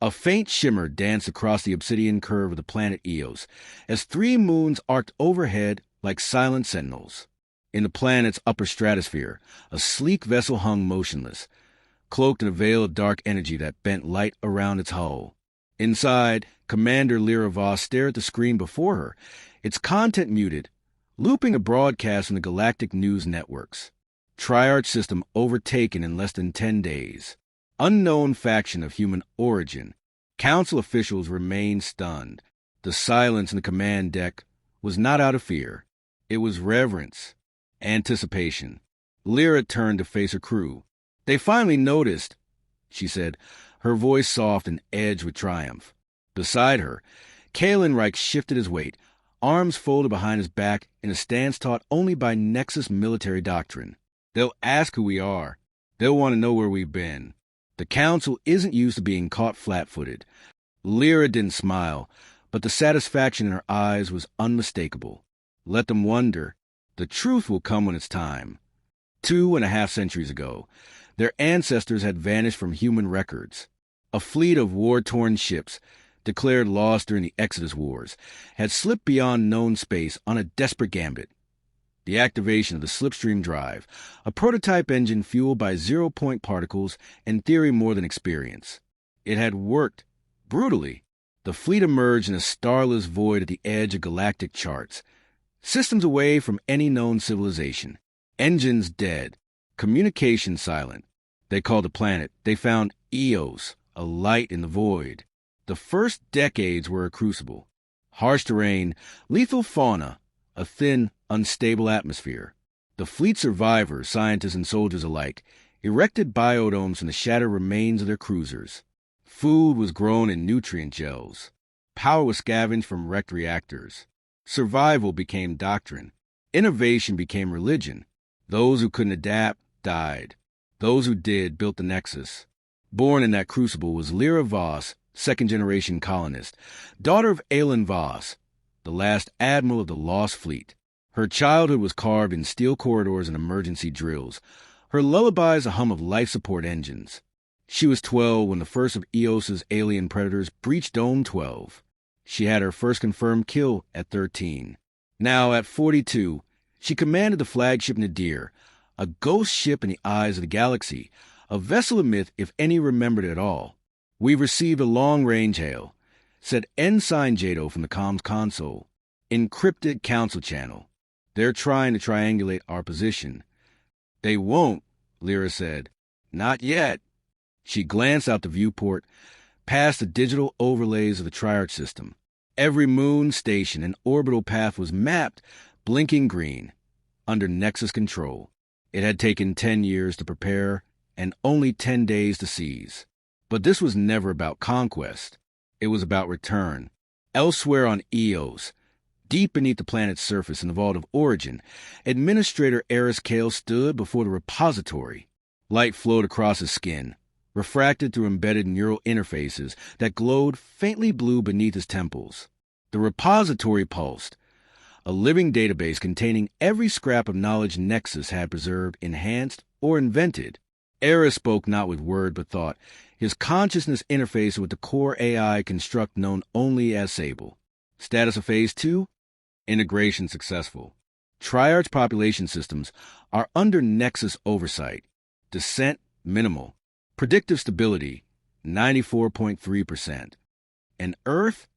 A faint shimmer danced across the obsidian curve of the planet Eos, as 3 moons arced overhead like silent sentinels. In the planet's upper stratosphere, a sleek vessel hung motionless, cloaked in a veil of dark energy that bent light around its hull. Inside, Commander Lyra Voss stared at the screen before her, its content muted, looping a broadcast from the galactic news networks. Triarch system overtaken in less than 10 days. Unknown faction of human origin. Council officials remained stunned. The silence in the command deck was not out of fear. It was reverence, anticipation. Lyra turned to face her crew. "They finally noticed," she said, her voice soft and edged with triumph. Beside her, Kalen Reich shifted his weight, arms folded behind his back in a stance taught only by Nexus military doctrine. "They'll ask who we are. They'll want to know where we've been. The Council isn't used to being caught flat-footed." Lyra didn't smile, but the satisfaction in her eyes was unmistakable. "Let them wonder. The truth will come when it's time." 2.5 centuries ago, their ancestors had vanished from human records. A fleet of war-torn ships, declared lost during the Exodus Wars, had slipped beyond known space on a desperate gambit. The activation of the slipstream drive, a prototype engine fueled by zero-point particles, in theory more than experience. It had worked, brutally. The fleet emerged in a starless void at the edge of galactic charts, systems away from any known civilization. Engines dead, communication silent. They called the planet. They found Eos, a light in the void. The first decades were a crucible. Harsh terrain, lethal fauna, a thin, unstable atmosphere. The fleet survivors, scientists and soldiers alike, erected biodomes from the shattered remains of their cruisers. Food was grown in nutrient gels. Power was scavenged from wrecked reactors. Survival became doctrine. Innovation became religion. Those who couldn't adapt died. Those who did built the Nexus. Born in that crucible was Lyra Voss, second-generation colonist, daughter of Aelin Voss, the last admiral of the Lost Fleet. Her childhood was carved in steel corridors and emergency drills. Her lullabies a hum of life support engines. She was 12 when the first of Eos's alien predators breached Dome 12. She had her first confirmed kill at 13. Now, at 42, she commanded the flagship Nadir, a ghost ship in the eyes of the galaxy, a vessel of myth if any remembered it at all. "We've received a long-range hail," said Ensign Jado from the comms console. "Encrypted council channel. They're trying to triangulate our position." "They won't," Lyra said. "Not yet." She glanced out the viewport, past the digital overlays of the Triarch system. Every moon, station, and orbital path was mapped, blinking green, under Nexus control. It had taken 10 years to prepare and only 10 days to seize. But this was never about conquest. It was about return. Elsewhere on Eos, deep beneath the planet's surface in the Vault of Origin, Administrator Eris Kale stood before the repository. Light flowed across his skin, refracted through embedded neural interfaces that glowed faintly blue beneath his temples. The repository pulsed, a living database containing every scrap of knowledge Nexus had preserved, enhanced, or invented. Eris spoke not with word but thought, his consciousness interfaced with the core AI construct known only as Sable. Status of Phase 2? Integration successful. Triarch population systems are under Nexus oversight. Descent minimal. Predictive stability 94.3%. And Earth?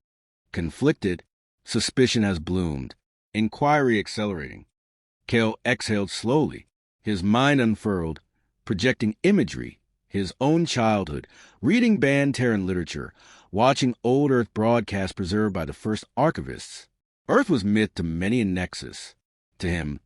Conflicted. Suspicion has bloomed. Inquiry accelerating. Kale exhaled slowly, his mind unfurled, projecting imagery, his own childhood, reading Ban Terran literature, watching old Earth broadcasts preserved by the first archivists. Earth was myth to many in Nexus. To him,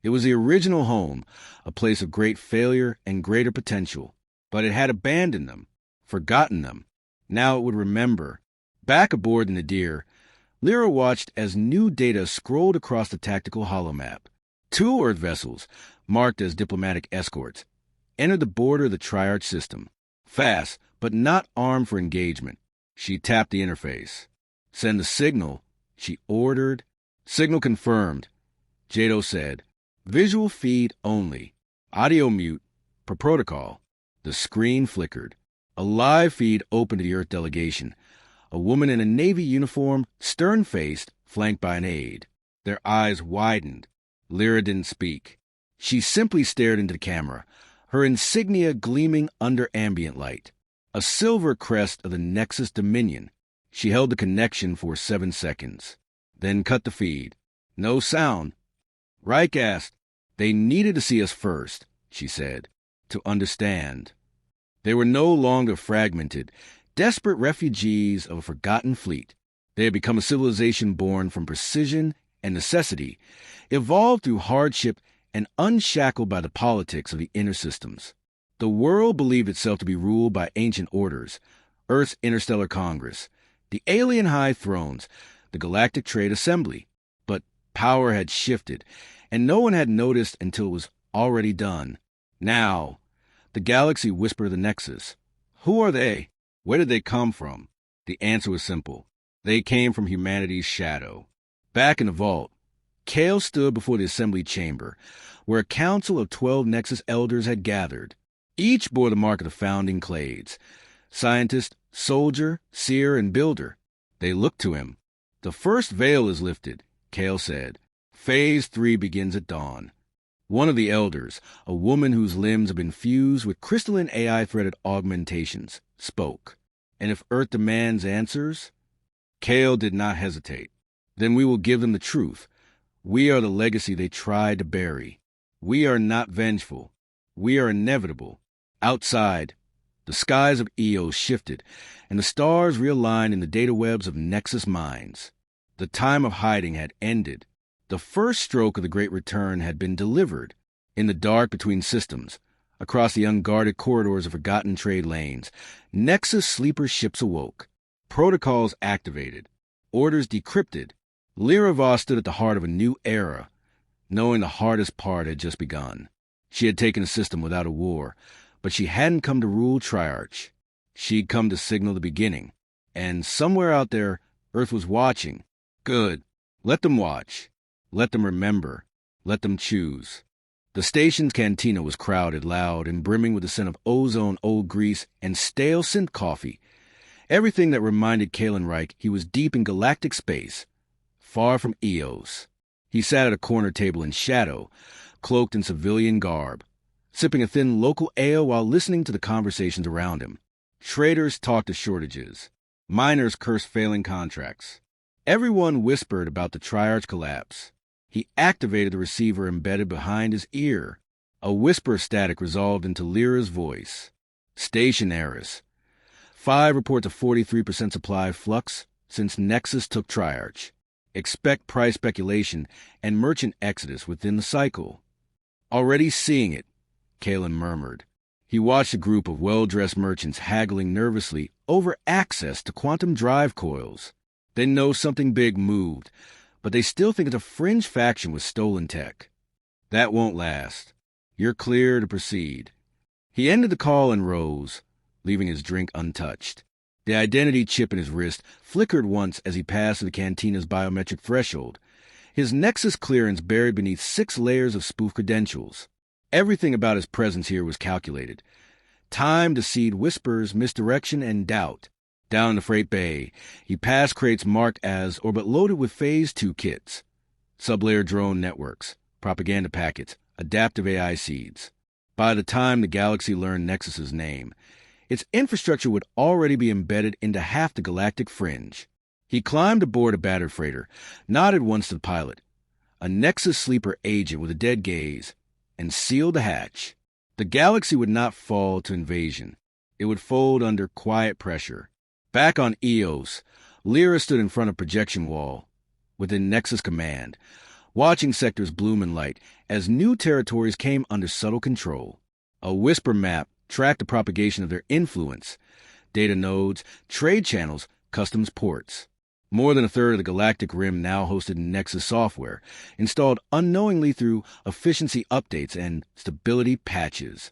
it was the original home, a place of great failure and greater potential. But it had abandoned them, forgotten them. Now it would remember. Back aboard the Nadir, Lyra watched as new data scrolled across the tactical holomap. 2 Earth vessels, marked as diplomatic escorts, entered the border of the Triarch system. Fast, but not armed for engagement. She tapped the interface. "Send the signal," she ordered. "Signal confirmed," Jado said. "Visual feed only. Audio mute, per protocol." The screen flickered. A live feed opened to the Earth delegation. A woman in a Navy uniform, stern-faced, flanked by an aide. Their eyes widened. Lyra didn't speak. She simply stared into the camera, her insignia gleaming under ambient light. A silver crest of the Nexus Dominion. She held the connection for 7 seconds, then cut the feed. No sound. Reich asked. They needed to see us first, she said, to understand. They were no longer fragmented, desperate refugees of a forgotten fleet. They had become a civilization born from precision and necessity, evolved through hardship and unshackled by the politics of the inner systems. The world believed itself to be ruled by ancient orders, Earth's Interstellar Congress, the alien high thrones, the Galactic Trade Assembly. But power had shifted, and no one had noticed until it was already done. Now, the galaxy whispered the Nexus. Who are they? Where did they come from? The answer was simple. They came from humanity's shadow. Back in the vault, Kale stood before the assembly chamber, where a council of 12 Nexus elders had gathered. Each bore the mark of the founding clades. Scientist, soldier, seer, and builder. They looked to him. The first veil is lifted, Kale said. Phase 3 begins at dawn. One of the elders, a woman whose limbs have been fused with crystalline AI-threaded augmentations, spoke. And if Earth demands answers? Kale did not hesitate. Then we will give them the truth. We are the legacy they tried to bury. We are not vengeful. We are inevitable. Outside, the skies of Eos shifted, and the stars realigned in the data webs of Nexus minds. The time of hiding had ended. The first stroke of the Great Return had been delivered. In the dark between systems, across the unguarded corridors of forgotten trade lanes, Nexus sleeper ships awoke. Protocols activated. Orders decrypted. Lyra Voss stood at the heart of a new era, knowing the hardest part had just begun. She had taken a system without a war, but she hadn't come to rule Triarch. She'd come to signal the beginning. And somewhere out there, Earth was watching. Good. Let them watch. Let them remember. Let them choose. The station's cantina was crowded, loud, and brimming with the scent of ozone, old grease, and stale synth coffee. Everything that reminded Kalen Reich he was deep in galactic space, far from Eos. He sat at a corner table in shadow, cloaked in civilian garb, sipping a thin local ale while listening to the conversations around him. Traders talked of shortages. Miners cursed failing contracts. Everyone whispered about the Triarch collapse. He activated the receiver embedded behind his ear. A whisper of static resolved into Lyra's voice. Station Eris. 5 report to 43% supply flux since Nexus took Triarch. Expect price speculation and merchant exodus within the cycle. Already seeing it, Kalen murmured. He watched a group of well-dressed merchants haggling nervously over access to quantum drive coils. They know something big moved, but they still think it's a fringe faction with stolen tech. That won't last. You're clear to proceed. He ended the call and rose, leaving his drink untouched. The identity chip in his wrist flickered once as he passed the cantina's biometric threshold, his Nexus clearance buried beneath 6 layers of spoof credentials. Everything about his presence here was calculated. Time to seed whispers, misdirection, and doubt. Down in the freight bay, he passed crates marked as or but loaded with Phase 2 kits. Sublayer drone networks, propaganda packets, adaptive AI seeds. By the time the galaxy learned Nexus's name, its infrastructure would already be embedded into half the galactic fringe. He climbed aboard a battered freighter, nodded once to the pilot, a Nexus sleeper agent with a dead gaze, and sealed the hatch. The galaxy would not fall to invasion. It would fold under quiet pressure. Back on Eos, Lyra stood in front of projection wall, within Nexus command, watching sectors bloom in light as new territories came under subtle control. A whisper map tracked the propagation of their influence. Data nodes, trade channels, customs ports. More than a third of the galactic rim now hosted Nexus software, installed unknowingly through efficiency updates and stability patches.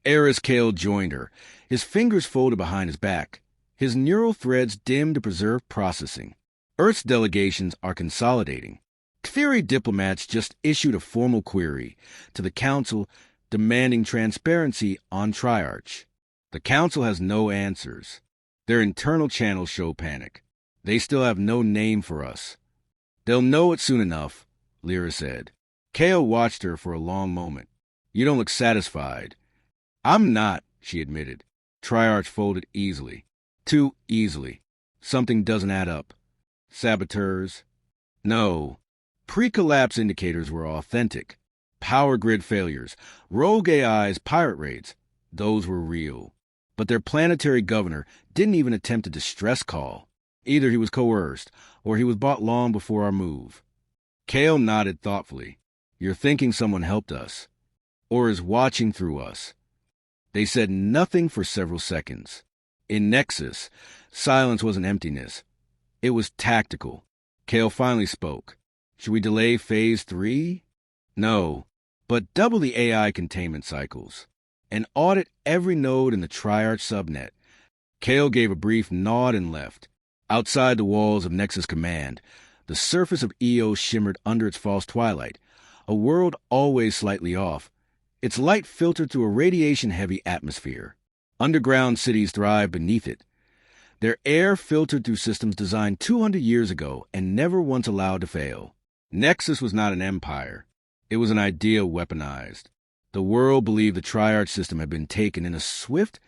Eris Kale joined her, his fingers folded behind his back, his neural threads dimmed to preserve processing. Earth's delegations are consolidating. Kthiri diplomats just issued a formal query to the Council demanding transparency on Triarch. The Council has no answers. Their internal channels show panic. They still have no name for us. They'll know it soon enough, Lyra said. Kale watched her for a long moment. You don't look satisfied. I'm not, she admitted. Triarch folded easily. Too easily. Something doesn't add up. Saboteurs? No. Pre-collapse indicators were authentic. Power grid failures, rogue AIs, pirate raids. Those were real. But their planetary governor didn't even attempt a distress call. Either he was coerced, or he was bought long before our move. Kale nodded thoughtfully. You're thinking someone helped us. Or is watching through us. They said nothing for several seconds. In Nexus, silence wasn't emptiness. It was tactical. Kale finally spoke. Should we delay Phase 3? No, but double the AI containment cycles. And audit every node in the Triarch subnet. Kale gave a brief nod and left. Outside the walls of Nexus Command, the surface of Eos shimmered under its false twilight, a world always slightly off, its light filtered through a radiation-heavy atmosphere. Underground cities thrived beneath it. Their air filtered through systems designed 200 years ago and never once allowed to fail. Nexus was not an empire. It was an idea weaponized. The world believed the Triarch system had been taken in a swift,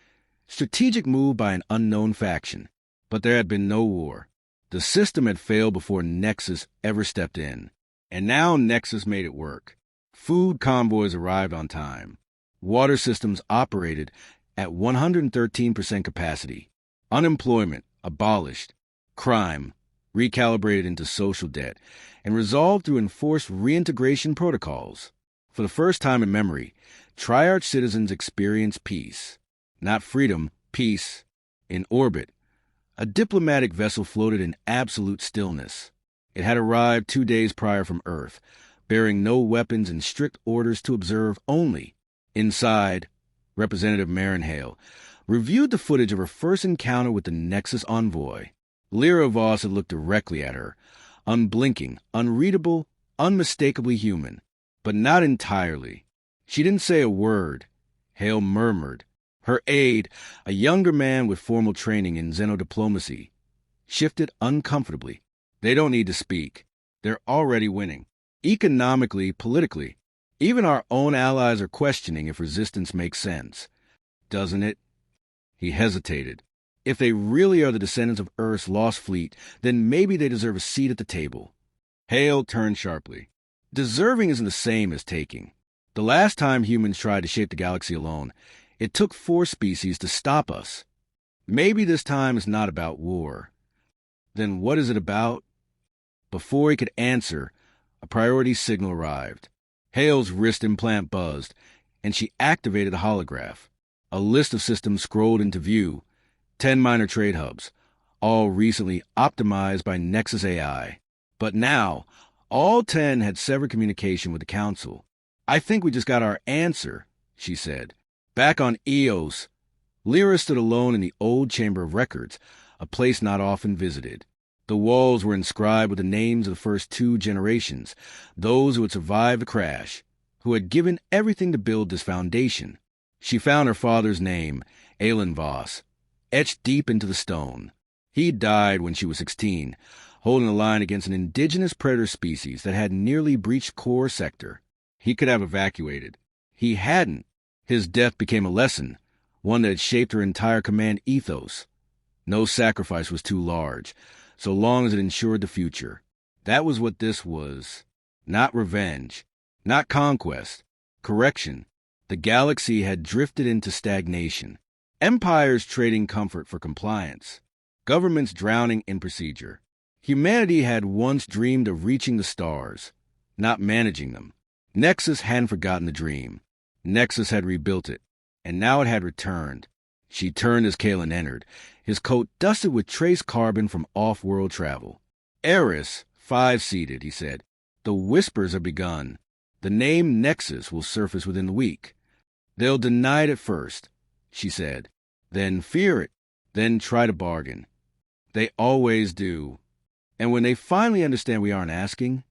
strategic move by an unknown faction. But there had been no war. The system had failed before Nexus ever stepped in. And now Nexus made it work. Food convoys arrived on time. Water systems operated at 113% capacity. Unemployment abolished. Crime recalibrated into social debt and resolved through enforced reintegration protocols. For the first time in memory, Triarch citizens experienced peace. Not freedom, peace. In orbit, a diplomatic vessel floated in absolute stillness. It had arrived 2 days prior from Earth, bearing no weapons and strict orders to observe only. Inside, Representative Marinhale reviewed the footage of her first encounter with the Nexus envoy. Lyra Voss had looked directly at her, unblinking, unreadable, unmistakably human, but not entirely. She didn't say a word. Hale murmured. Her aide, a younger man with formal training in xenodiplomacy, shifted uncomfortably. They don't need to speak. They're already winning. Economically, politically. Even our own allies are questioning if resistance makes sense. Doesn't it? He hesitated. If they really are the descendants of Earth's lost fleet, then maybe they deserve a seat at the table. Hale turned sharply. Deserving isn't the same as taking. The last time humans tried to shape the galaxy alone, it took 4 species to stop us. Maybe this time it's not about war. Then what is it about? Before he could answer, a priority signal arrived. Hale's wrist implant buzzed, and she activated a holograph. A list of systems scrolled into view. 10 minor trade hubs, all recently optimized by Nexus AI. But now, all 10 had severed communication with the Council. I think we just got our answer, she said. Back on Eos, Lyra stood alone in the old Chamber of Records, a place not often visited. The walls were inscribed with the names of the first 2 generations, those who had survived the crash, who had given everything to build this foundation. She found her father's name, Alan Voss, etched deep into the stone. He died when she was 16, holding the line against an indigenous predator species that had nearly breached core sector. He could have evacuated. He hadn't. His death became a lesson, one that had shaped her entire command ethos. No sacrifice was too large, so long as it ensured the future. That was what this was. Not revenge. Not conquest. Correction. The galaxy had drifted into stagnation. Empires trading comfort for compliance. Governments drowning in procedure. Humanity had once dreamed of reaching the stars, not managing them. Nexus hadn't forgotten the dream. Nexus had rebuilt it, and now it had returned. She turned as Kalen entered, his coat dusted with trace carbon from off-world travel. Eris, 5-seated, he said. The whispers are begun. The name Nexus will surface within the week. They'll deny it at first, she said. Then fear it. Then try to bargain. They always do. And when they finally understand we aren't asking,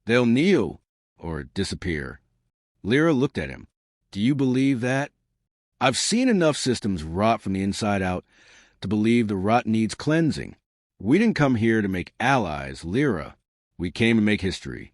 they'll kneel or disappear. Lyra looked at him. Do you believe that? I've seen enough systems rot from the inside out to believe the rot needs cleansing. We didn't come here to make allies, Lyra. We came to make history."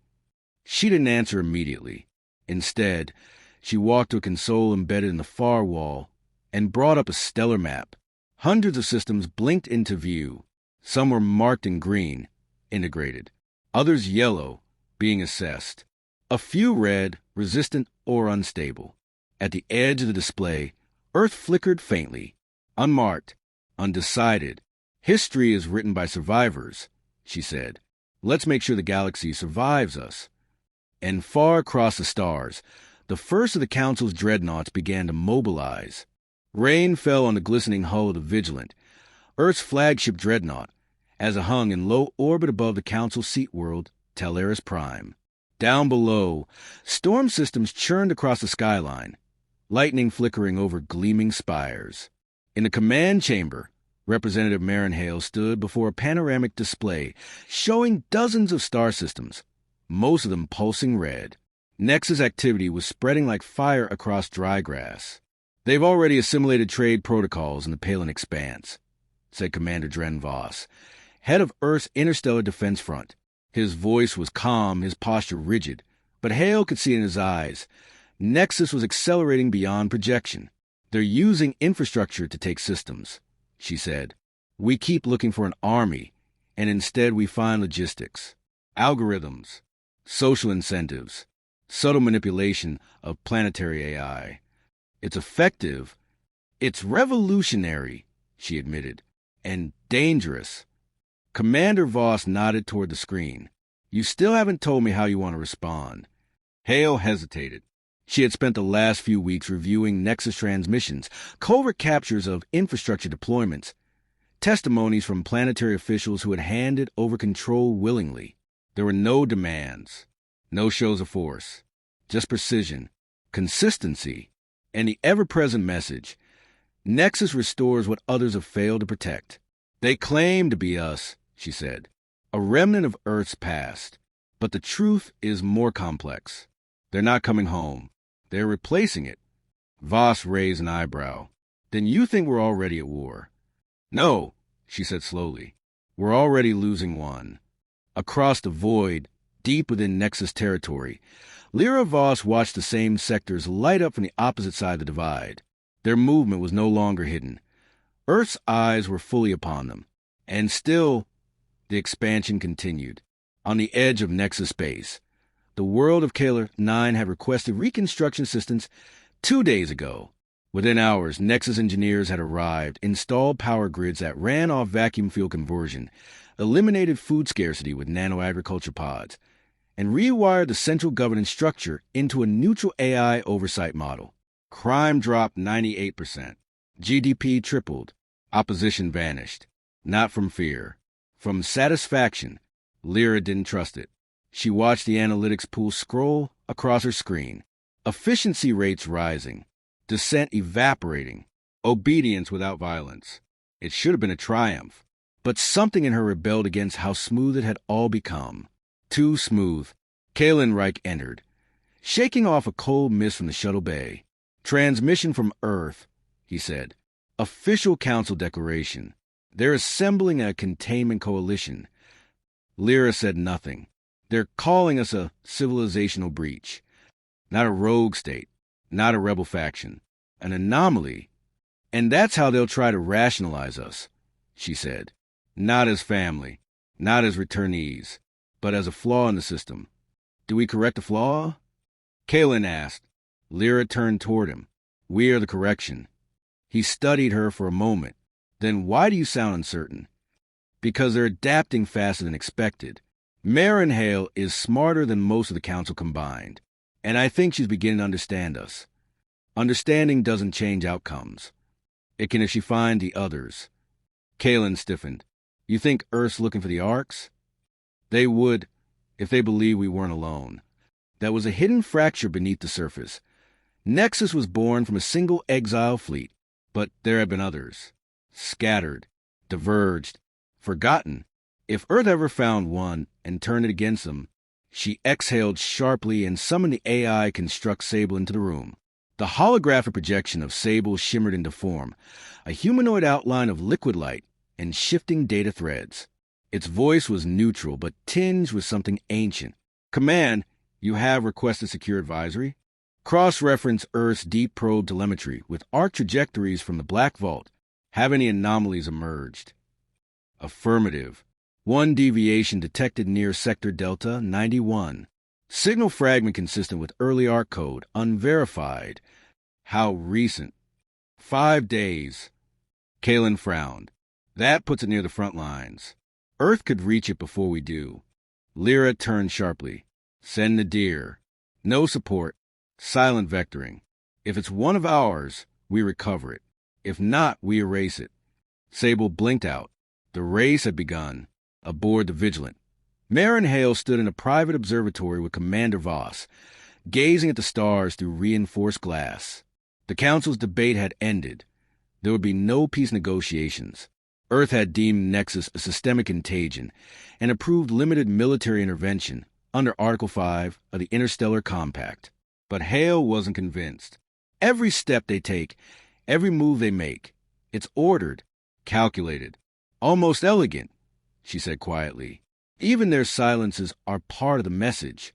She didn't answer immediately. Instead, she walked to a console embedded in the far wall and brought up a stellar map. Hundreds of systems blinked into view. Some were marked in green, integrated. Others yellow, being assessed. A few red, resistant or unstable. At the edge of the display, Earth flickered faintly. Unmarked, undecided. "History is written by survivors," she said. "Let's make sure the galaxy survives us." And far across the stars, the first of the Council's dreadnoughts began to mobilize. Rain fell on the glistening hull of the Vigilant, Earth's flagship dreadnought, as it hung in low orbit above the Council seat world, Talaris Prime. Down below, storm systems churned across the skyline, lightning flickering over gleaming spires. In the command chamber, Representative Marinhale stood before a panoramic display showing dozens of star systems, most of them pulsing red. Nexus activity was spreading like fire across dry grass. "They've already assimilated trade protocols in the Palin Expanse," said Commander Dren Voss, head of Earth's Interstellar Defense Front. His voice was calm, his posture rigid, but Hale could see in his eyes. Nexus was accelerating beyond projection. "They're using infrastructure to take systems," she said. "We keep looking for an army, and instead we find logistics, algorithms, social incentives, subtle manipulation of planetary AI. It's effective. It's revolutionary," she admitted, "and dangerous." Commander Voss nodded toward the screen. "You still haven't told me how you want to respond." Hale hesitated. She had spent the last few weeks reviewing Nexus transmissions, covert captures of infrastructure deployments, testimonies from planetary officials who had handed over control willingly. There were no demands, no shows of force, just precision, consistency, and the ever-present message: Nexus restores what others have failed to protect. "They claim to be us," she said, "a remnant of Earth's past. But the truth is more complex. They're not coming home. They're replacing it." Voss raised an eyebrow. "Then you think we're already at war?" "No," she said slowly. "We're already losing one." Across the void, deep within Nexus territory, Lyra Voss watched the same sectors light up from the opposite side of the divide. Their movement was no longer hidden. Earth's eyes were fully upon them. And still, the expansion continued. On the edge of Nexus space, the world of Kaler 9 had requested reconstruction assistance 2 days ago. Within hours, Nexus engineers had arrived, installed power grids that ran off vacuum fuel conversion, eliminated food scarcity with nanoagriculture pods, and rewired the central governance structure into a neutral AI oversight model. Crime dropped 98%. GDP tripled. Opposition vanished. Not from fear. From satisfaction. Lyra didn't trust it. She watched the analytics pool scroll across her screen. Efficiency rates rising. Dissent evaporating. Obedience without violence. It should have been a triumph. But something in her rebelled against how smooth it had all become. Too smooth. Kalen Reich entered, shaking off a cold mist from the shuttle bay. "Transmission from Earth," he said. "Official council declaration. They're assembling a containment coalition." Lyra said nothing. "They're calling us a civilizational breach. Not a rogue state. Not a rebel faction. An anomaly. And that's how they'll try to rationalize us," she said. "Not as family. Not as returnees. But as a flaw in the system." "Do we correct the flaw?" Kalen asked. Lyra turned toward him. "We are the correction." He studied her for a moment. "Then why do you sound uncertain?" "Because they're adapting faster than expected. Marinhale is smarter than most of the council combined, and I think she's beginning to understand us. Understanding doesn't change outcomes. It can if she finds the others." Kalen stiffened. "You think Earth's looking for the arcs?" "They would, if they believed we weren't alone. That was a hidden fracture beneath the surface. Nexus was born from a single exile fleet, but there have been others. Scattered, diverged, forgotten. If Earth ever found one and turned it against them," she exhaled sharply and summoned the AI construct Sable into the room. The holographic projection of Sable shimmered into form, a humanoid outline of liquid light and shifting data threads. Its voice was neutral but tinged with something ancient. "Command, you have requested secure advisory." Cross-reference Earth's deep probe telemetry with arc trajectories from the Black Vault. "Have any anomalies emerged?" Affirmative. One deviation detected near Sector Delta 91. Signal fragment consistent with early arc code, unverified. How recent? 5 days. Kalen frowned. That puts it near the front lines. Earth could reach it before we do. Lyra turned sharply. "Send Nadir. No support. Silent vectoring. If it's one of ours, we recover it. If not, we erase it." Sable blinked out. The race had begun. Aboard the Vigilant. Mare and Hale stood in a private observatory with Commander Voss, gazing at the stars through reinforced glass. The Council's debate had ended. There would be no peace negotiations. Earth had deemed Nexus a systemic contagion and approved limited military intervention under Article 5 of the Interstellar Compact. But Hale wasn't convinced. Every step they take, every move they make, it's ordered, calculated, almost elegant, she said quietly. Even their silences are part of the message.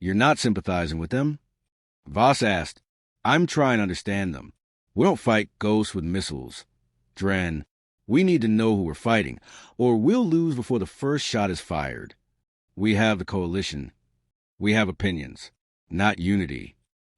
"You're not sympathizing with them?" Voss asked. "I'm trying to understand them. We don't fight ghosts with missiles. Dren, we need to know who we're fighting, or we'll lose before the first shot is fired. We have the coalition. We have opinions, not unity."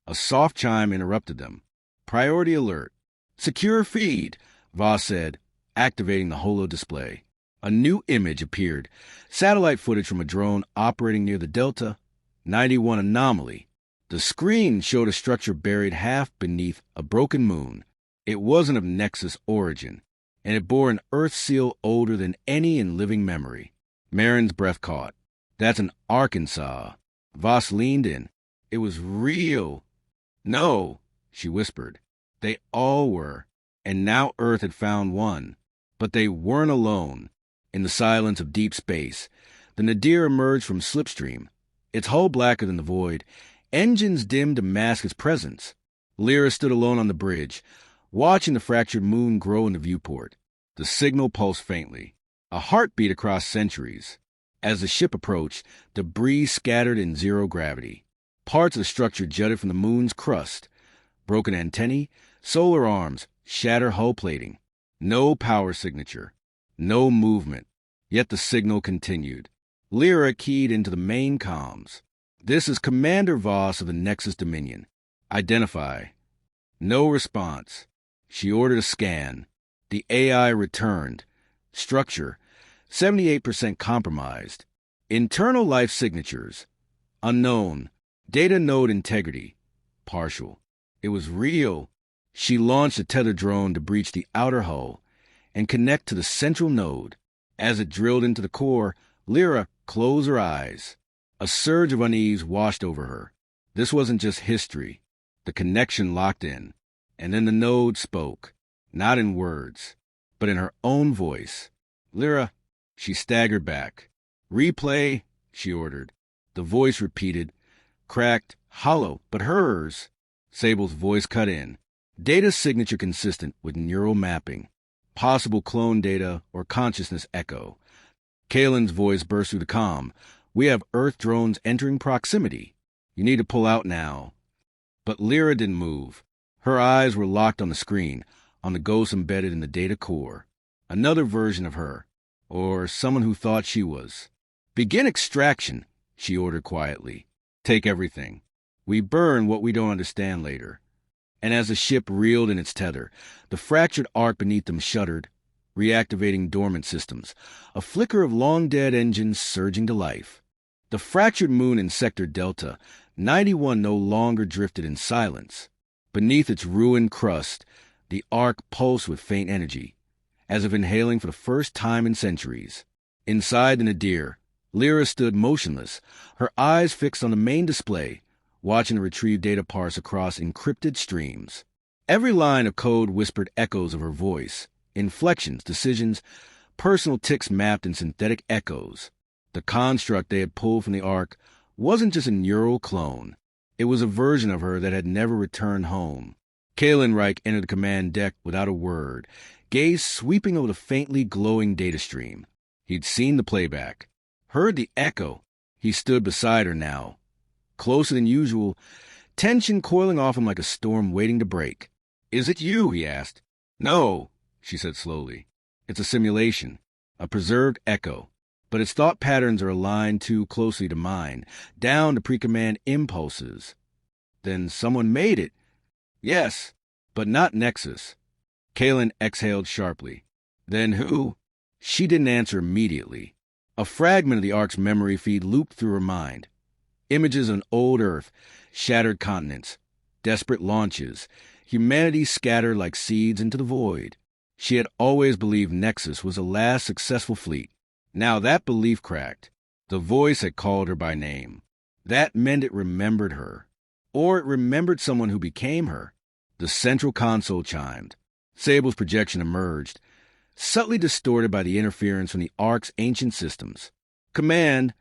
A soft chime interrupted them. "Priority alert. Secure feed," Voss said, activating the holo display. A new image appeared, satellite footage from a drone operating near the Delta 91 anomaly. The screen showed a structure buried half beneath a broken moon. It wasn't of Nexus origin, and it bore an Earth seal older than any in living memory. Marin's breath caught. "That's an Arkansas." Voss leaned in. "It was real." "No," she whispered. "They all were, and now Earth had found one. But they weren't alone." In the silence of deep space, the Nadir emerged from Slipstream, its hull blacker than the void, engines dimmed to mask its presence. Lyra stood alone on the bridge, watching the fractured moon grow in the viewport. The signal pulsed faintly, a heartbeat across centuries. As the ship approached, debris scattered in zero gravity. Parts of the structure jutted from the moon's crust. Broken antennae, solar arms, shattered hull plating. No power signature. No movement. Yet the signal continued. Lyra keyed into the main comms. "This is Commander Voss of the Nexus Dominion. Identify." No response. She ordered a scan. The AI returned. Structure, 78% compromised. Internal life signatures, unknown. Data node integrity, partial. It was real. She launched a tether drone to breach the outer hull and connect to the central node. As it drilled into the core, Lyra closed her eyes. A surge of unease washed over her. This wasn't just history. The connection locked in. And then the node spoke, not in words, but in her own voice. "Lyra," she staggered back. "Replay," she ordered. The voice repeated, cracked, hollow, but hers. Sable's voice cut in. Data signature consistent with neural mapping. Possible clone data or consciousness echo. Kalen's voice burst through the comm. "We have Earth drones entering proximity. You need to pull out now." But Lyra didn't move. Her eyes were locked on the screen, on the ghost embedded in the data core. Another version of her, or someone who thought she was. "Begin extraction," she ordered quietly. "Take everything. We burn what we don't understand later." And as the ship reeled in its tether, the fractured arc beneath them shuddered, reactivating dormant systems, a flicker of long-dead engines surging to life. The fractured moon in Sector Delta 91 no longer drifted in silence. Beneath its ruined crust, the arc pulsed with faint energy, as if inhaling for the first time in centuries. Inside the Nadir, Lyra stood motionless, her eyes fixed on the main display, watching the retrieved data parse across encrypted streams. Every line of code whispered echoes of her voice, inflections, decisions, personal ticks mapped in synthetic echoes. The construct they had pulled from the arc wasn't just a neural clone. It was a version of her that had never returned home. Kalen Reich entered the command deck without a word, gaze sweeping over the faintly glowing data stream. He'd seen the playback, heard the echo. He stood beside her now, closer than usual, tension coiling off him like a storm waiting to break. "Is it you?" he asked. "No," she said slowly. "It's a simulation, a preserved echo. But its thought patterns are aligned too closely to mine, down to pre-command impulses." "Then someone made it." "Yes, but not Nexus." Kalen exhaled sharply. "Then who?" She didn't answer immediately. A fragment of the Ark's memory feed looped through her mind. Images of an old Earth, shattered continents, desperate launches, humanity scattered like seeds into the void. She had always believed Nexus was the last successful fleet. Now that belief cracked. The voice had called her by name. That meant it remembered her. Or it remembered someone who became her. The central console chimed. Sable's projection emerged, subtly distorted by the interference from the Ark's ancient systems. "Command,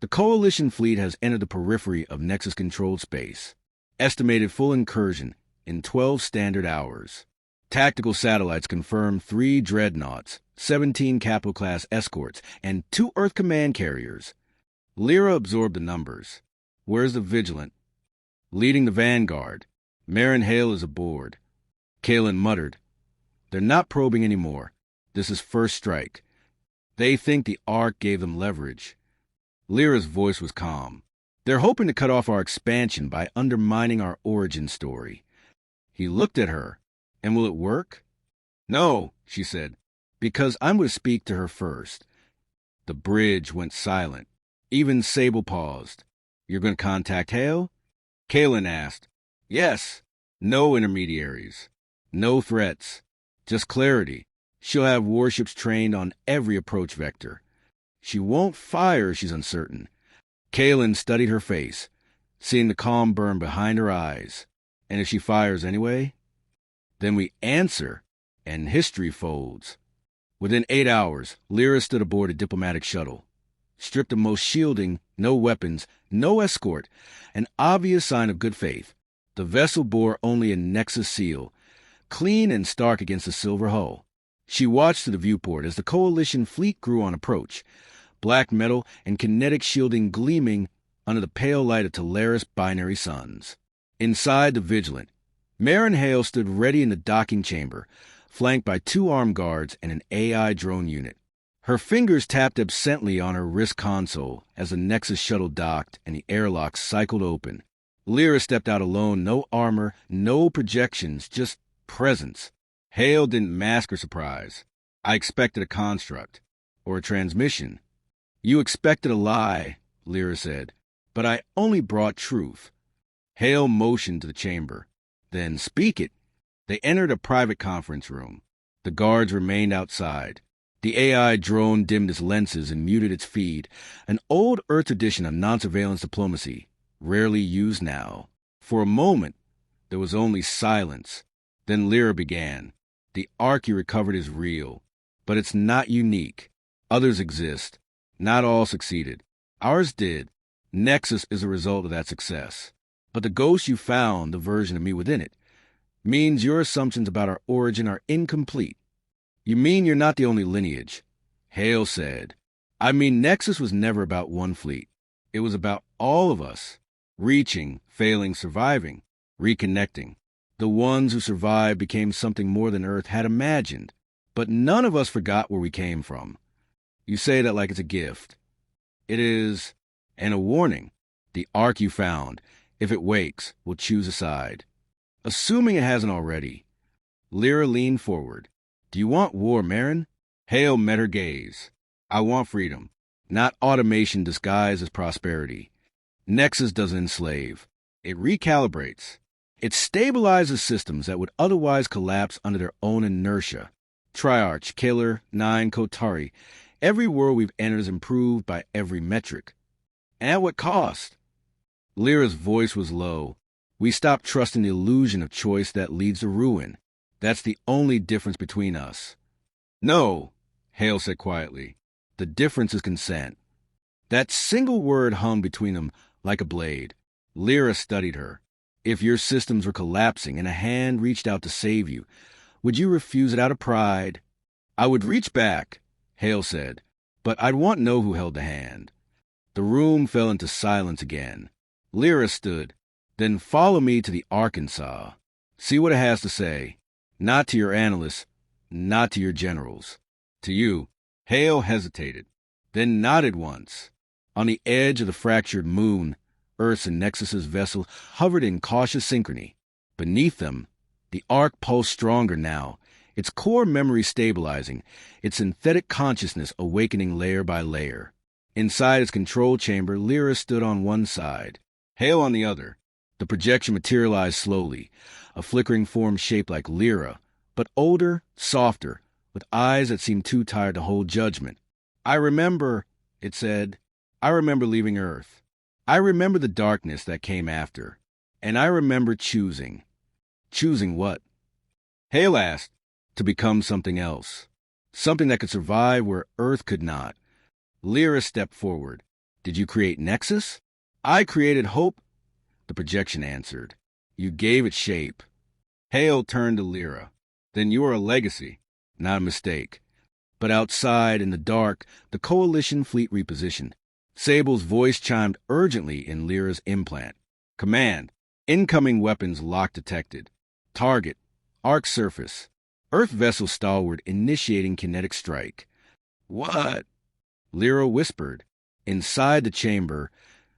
the Coalition fleet has entered the periphery of Nexus-controlled space. Estimated full incursion in 12 standard hours. Tactical satellites confirmed 3 dreadnoughts, 17 capital-class escorts, and 2 Earth command carriers." Lyra absorbed the numbers. "Where's the Vigilant?" "Leading the Vanguard. Marin Hale is aboard." Kalen muttered. "They're not probing anymore. This is first strike. They think the Ark gave them leverage." Lyra's voice was calm. "They're hoping to cut off our expansion by undermining our origin story." He looked at her. "And will it work?" "No," she said, "because I'm going to speak to her first." The bridge went silent. Even Sable paused. "You're going to contact Hale?" Kalen asked. "Yes. No intermediaries. No threats. Just clarity. She'll have warships trained on every approach vector. She won't fire if she's uncertain." Kalen studied her face, seeing the calm burn behind her eyes. "And if she fires anyway?" "Then we answer, and history folds." Within 8 hours, Lyra stood aboard a diplomatic shuttle. Stripped of most shielding, no weapons, no escort, an obvious sign of good faith. The vessel bore only a Nexus seal, clean and stark against the silver hull. She watched through the viewport as the Coalition fleet grew on approach, black metal and kinetic shielding gleaming under the pale light of Talaris binary suns. Inside the Vigilant, Marin Hale stood ready in the docking chamber, flanked by 2 armed guards and an AI drone unit. Her fingers tapped absently on her wrist console as the Nexus shuttle docked and the airlock cycled open. Lyra stepped out alone, no armor, no projections, just presence. Hale didn't mask her surprise. "I expected a construct. Or a transmission." "You expected a lie," Lyra said. "But I only brought truth." Hale motioned to the chamber. "Then speak it." They entered a private conference room. The guards remained outside. The AI drone dimmed its lenses and muted its feed, an old Earth tradition of non-surveillance diplomacy, rarely used now. For a moment, there was only silence. Then Lyra began. "The Ark you recovered is real, but it's not unique. Others exist. Not all succeeded. Ours did. Nexus is a result of that success. But the ghost you found, the version of me within it, means your assumptions about our origin are incomplete. You mean you're not the only lineage." Hale said, "I mean Nexus was never about one fleet. It was about all of us. Reaching, failing, surviving, reconnecting. The ones who survived became something more than Earth had imagined. But none of us forgot where we came from." "You say that like it's a gift." "It is. And a warning. The Ark you found, if it wakes, will choose a side. Assuming it hasn't already." Lyra leaned forward. "Do you want war, Marin?" Hale met her gaze. "I want freedom. Not automation disguised as prosperity. Nexus doesn't enslave. It recalibrates. It stabilizes systems that would otherwise collapse under their own inertia. Triarch, Killer, 9, Kotari. Every world we've entered is improved by every metric. And at what cost?" Lyra's voice was low. "We stopped trusting the illusion of choice that leads to ruin. That's the only difference between us." "No," Hale said quietly. "The difference is consent." That single word hung between them like a blade. Lyra studied her. If your systems were collapsing and a hand reached out to save you, would you refuse it out of pride? I would reach back, Hale said, but I'd want to know who held the hand. The room fell into silence again. Lyra stood. Then follow me to the Arkansas. See what it has to say. Not to your analysts, not to your generals. To you. Hale hesitated, then nodded once. On the edge of the fractured moon, Earth's and Nexus's vessel hovered in cautious synchrony. Beneath them, the arc pulsed stronger now, its core memory stabilizing, its synthetic consciousness awakening layer by layer. Inside its control chamber, Lyra stood on one side, Hale on the other. The projection materialized slowly, a flickering form shaped like Lyra, but older, softer, with eyes that seemed too tired to hold judgment. I remember, it said. I remember leaving Earth. I remember the darkness that came after. And I remember choosing. Choosing what? Hale asked. To become something else. Something that could survive where Earth could not. Lyra stepped forward. Did you create Nexus? I created hope, the projection answered. You gave it shape. Hale turned to Lyra. Then you are a legacy, not a mistake. But outside, in the dark, the Coalition fleet repositioned. Sable's voice chimed urgently in Lyra's implant. Command. Incoming weapons lock detected. Target. Arc surface. Earth vessel stalwart initiating kinetic strike. What? Lyra whispered. Inside the chamber,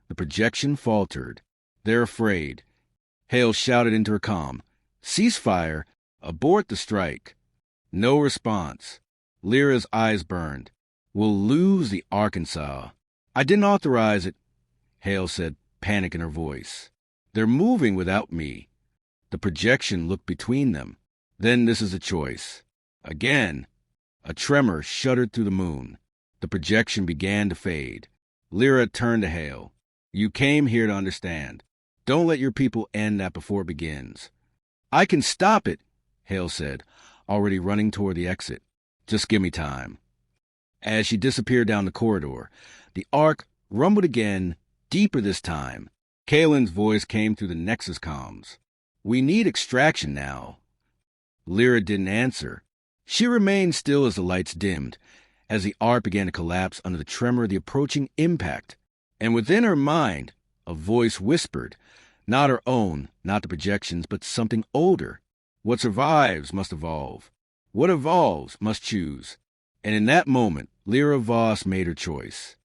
the projection faltered. They're afraid. Hale shouted into her comm. Ceasefire. Abort the strike. No response. Lyra's eyes burned. We'll lose the Arkansas. I didn't authorize it, Hale said, panic in her voice. They're moving without me. The projection looked between them. Then this is a choice. Again. A tremor shuddered through the moon. The projection began to fade. Lyra turned to Hale. You came here to understand. Don't let your people end that before it begins. I can stop it, Hale said, already running toward the exit. Just give me time. As she disappeared down the corridor, the arc rumbled again, deeper this time. Kalen's voice came through the Nexus comms. We need extraction now. Lyra didn't answer. She remained still as the lights dimmed, as the arc began to collapse under the tremor of the approaching impact. And within her mind, a voice whispered, not her own, not the projections, but something older. What survives must evolve. What evolves must choose. And in that moment, Lyra Voss made her choice.